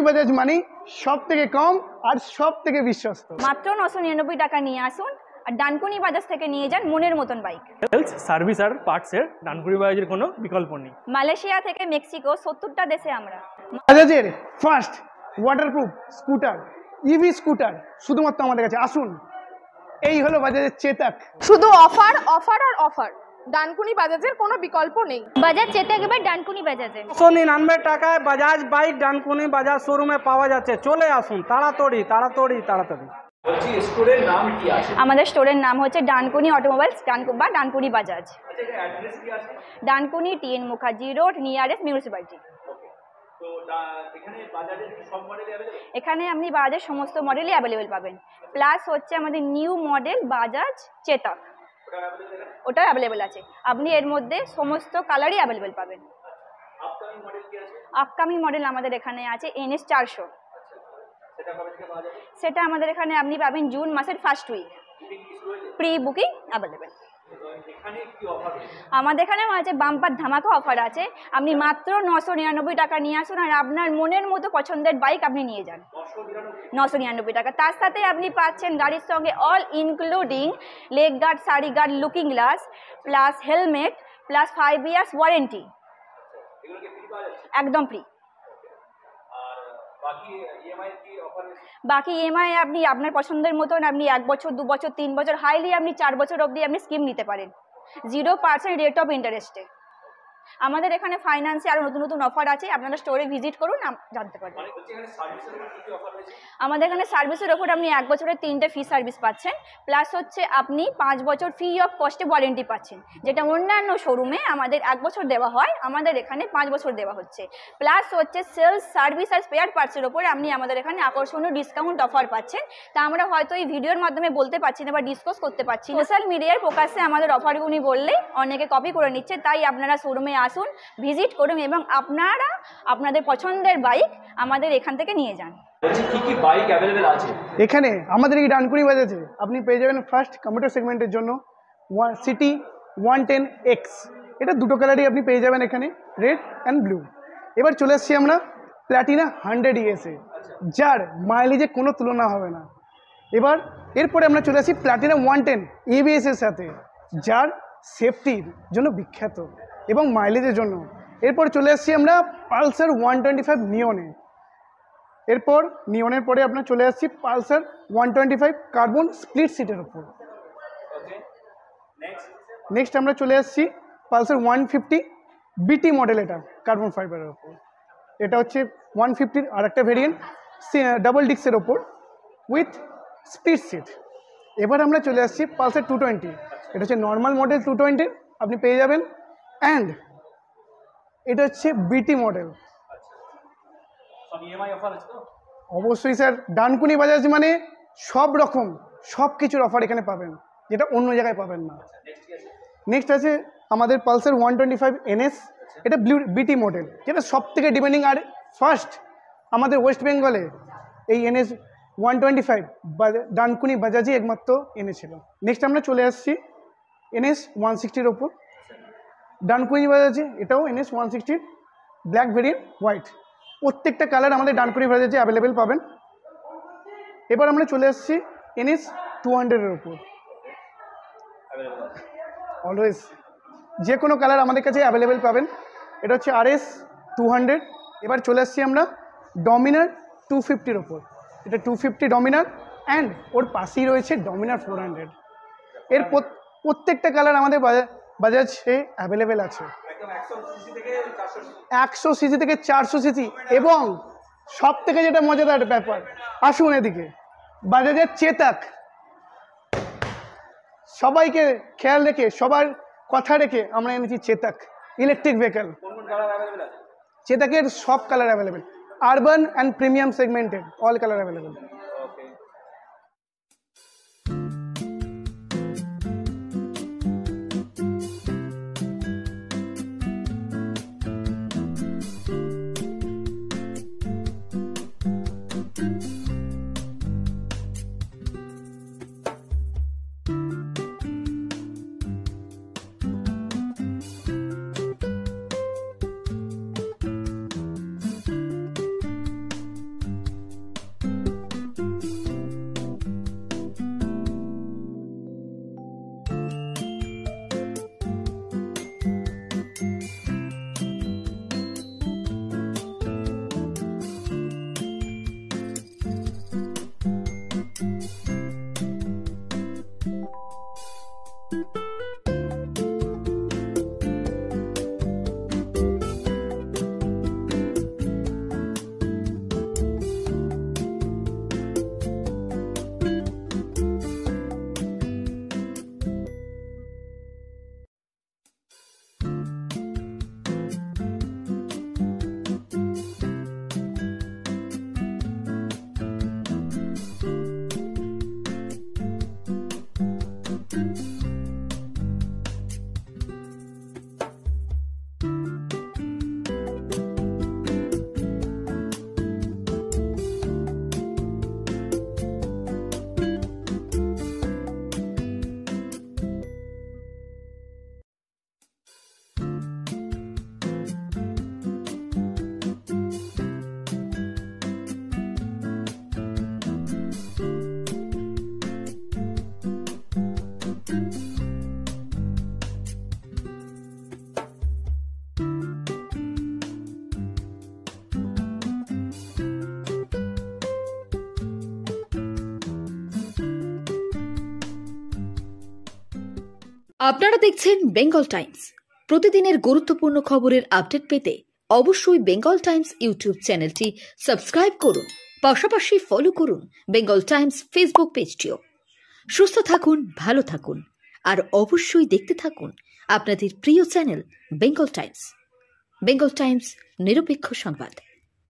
বাজাজ মানি সব থেকে কম আর সব থেকে বিশ্বস্ত। মাত্র 999 টাকা নিয়ে আসুন আর ডানকুনি বাজাজ থেকে নিয়ে যান মনের মতন বাইক। সেলস সার্ভিস আর পার্টসের ডানকুনি বাজাজের কোনো বিকল্প নেই। মালয়েশিয়া থেকে মেক্সিকো 70টা দেশে আমরা। বাজাজের first waterproof scooter, EV scooter শুধুমাত্র আমাদের কাছে। আসুন, এই হলো বাজাজের চেতক। শুধু অফার অফার আর অফার, ডানকুনি বাজাজের কোনো বিকল্প নেই। বাজাজ চেতক এবার ডানকুনি বাজাজে 999 টাকায় বাজাজ বাইক ডানকুনি বাজাজ শোরুমে পাওয়া যাচ্ছে। চলে আসুন তাড়াতাড়ি তাড়াতাড়ি তাড়াতাড়ি। বলছি স্টোরের নাম কি আছে? আমাদের স্টোরের নাম হচ্ছে ডানকুনি অটোমোবাইলস বা ডানকুনি বাজাজ। আচ্ছা, এর অ্যাড্রেস কি আছে? Dankuni TN Mukherjee road, nearest municipality. তো এখানে বাজাজের সব মডেল अवेलेबल? এখানে আপনি বাজাজের সমস্ত মডেলই অ্যাভেলেবেল পাবেন। প্লাস হচ্ছে আমাদের নিউ মডেল বাজাজ চেতক, ওটা অ্যাভেলেবেল আছে। আপনি এর মধ্যে সমস্ত কালারই অ্যাভেলেবেল পাবেন। আপকামিং মডেল কি আছে? আপকামিং মডেল আমাদের এখানে আছে NS 400। সেটা কবে থেকে পাওয়া যাবে? সেটা আমাদের এখানে আপনি পাবেন জুন মাসের first week. Pre booking available. এখানে কি অফার আছে? আমাদের এখানে আছে বাম্পার ধামাকা অফার আছে। আপনি মাত্র 999 টাকা নিয়ে আসুন আর আপনার মনের মতো পছন্দের বাইক আপনি নিয়ে যান। 999 টাকা। তার সাথে আপনি পাচ্ছেন গাড়ির সঙ্গে all including leg guard, sari guard, looking glass, plus helmet, plus 5 years warranty. এগুলো কি ফ্রি পাওয়া যাচ্ছে? একদম ফ্রি। আর বাকি ইএমআই কি অফার আছে? বাকি ইএমআই আপনি আপনার পছন্দের মতন আপনি 1 বছর, 2 বছর, 3 বছর, হাইলি আপনি 4 বছর অবধি আপনি স্কিম নিতে পারেন 0% রেট অফ ইন্টারেস্টে। আমাদের এখানে ফাইন্যান্সে আরও নতুন নতুন অফার আছে, আপনারা স্টোরে ভিজিট করুন, জানতে পারবেন। মানে বলছি এখানে সার্ভিসের উপর কি অফার রয়েছে? আমাদের এখানে সার্ভিসের ওপর আপনি 1 বছরের 3টে ফ্রি সার্ভিস পাচ্ছেন, প্লাস হচ্ছে আপনি 5 বছর ফ্রি অফ কস্টে ওয়ারেন্টি পাচ্ছেন, যেটা অন্যান্য শোরুমে আমাদের 1 বছর দেওয়া হয়, আমাদের এখানে 5 বছর দেওয়া হচ্ছে। প্লাস হচ্ছে সেলস সার্ভিস আর স্পেয়ার পার্টসের ওপরে আপনি আমাদের এখানে আকর্ষণীয় ডিসকাউন্ট অফার পাচ্ছেন। তা আমরা হয়তো এই ভিডিওর মাধ্যমে বলতে পারছি না বা ডিসকাস করতে পারছি না। সোশ্যাল মিডিয়ার প্রকাশ্যে আমাদের অফারগুলি বললেই অনেকে কপি করে নিচ্ছে, তাই আপনারা শোরুমে আসুন, ভিজিট করুন এবং আপনারা আপনাদের পছন্দের বাইক আমাদের এখান থেকে নিয়ে যান। বলছি কি কি বাইক अवेलेबल আছে এখানে আমাদের এই ডানকুনি বাজাজে? আপনি পেয়ে যাবেন ফার্স্ট কম্পিউটার সেগমেন্টের জন্য সিটি 110X। এটা দুটো কালারই আপনি পেয়ে যাবেন এখানে, রেড অ্যান্ড ব্লু। এবার চলে আসছি আমরা প্ল্যাটিনা 100 ES-এ, যার মাইলেজে কোনো তুলনা হবে না। এবার এরপরে আমরা চলে আসি প্ল্যাটিনা 110 ABS-এর সাথে, যার সেফটির জন্য বিখ্যাত এবং মাইলেজের জন্য। এরপর চলে আসছি আমরা পালসার 125 নিয়নে। এরপর নিয়নের পরে আপনার চলে আসছি পালসার 125 কার্বন স্প্লিট সিটের উপর। ওকে, নেক্সট আমরা চলে আসছি পালসার 150 BT মডেল, এটা কার্বন ফাইবারের উপর। এটা হচ্ছে 150-র আর একটা ভেরিয়েন্ট, ডাবল ডিস্কের ওপর উইথ স্প্লিট সিট। এবার আমরা চলে আসছি পালসার 220, এটা হচ্ছে নর্মাল মডেল 220 আপনি পেয়ে যাবেন। অ্যান্ড এটা হচ্ছে BT মডেল। সব ইএমআই অফার আছে তো? অবশ্যই স্যার, ডানকুনি বাজাজ মানে সব রকম সব কিছুর অফার এখানে পাবেন, যেটা অন্য জায়গায় পাবেন না। নেক্সট আছে আমাদের পালসার 125 NS, এটা BT মডেল, যেটা সব থেকে ডিমান্ডিং। আর ফার্স্ট আমাদের ওয়েস্ট বেঙ্গলে এই NS 125 ডানকুনি বাজাজই একমাত্র এনেছিল। নেক্সট আমরা চলে আসছি NS 160-র ওপর, ডানকুনি বাজাজে এটাও NS 160 ব্ল্যাক ভেরিয়েন্ট হোয়াইট। প্রত্যেকটা কালার আমাদের ডানকুনি বাজাজে অ্যাভেলেবেল পাবেন। এবার আমরা চলে আসছি NS 200-এর ওপর। অলওয়েজ যে কোনো কালার আমাদের কাছে অ্যাভেলেবেল পাবেন। এটা হচ্ছে RS 200। এবার চলে আসছি আমরা ডমিনার 250-র ওপর, এটা 250 ডমিনার অ্যান্ড ওর পাশেই রয়েছে ডমিনার 400। এর প্রত্যেকটা কালার আমাদের বাজাজে অ্যাভেলেবেল আছে। 100 সিসি থেকে 400 সিসি। এবং সব থেকে যেটা মজাদার ব্যাপার, আসুন এদিকে, বাজাজের চেতক। সবাইকে খেয়াল রেখে, সবার কথা রেখে আমরা এনেছি চেতক ইলেকট্রিক ভেহিকল। চেতকের সব colour available, urban and premium segmented all colour available. আপনারা দেখছেন বেঙ্গল টাইমস। প্রতিদিনের গুরুত্বপূর্ণ খবরের আপডেট পেতে অবশ্যই বেঙ্গল টাইমস ইউটিউব চ্যানেলটি সাবস্ক্রাইব করুন, পাশাপাশি ফলো করুন বেঙ্গল টাইমস ফেসবুক পেজটিও। সুস্থ থাকুন, ভালো থাকুন, আর অবশ্যই দেখতে থাকুন আপনাদের প্রিয় channel Bengal Times. Bengal Times, নিরপেক্ষ সংবাদ।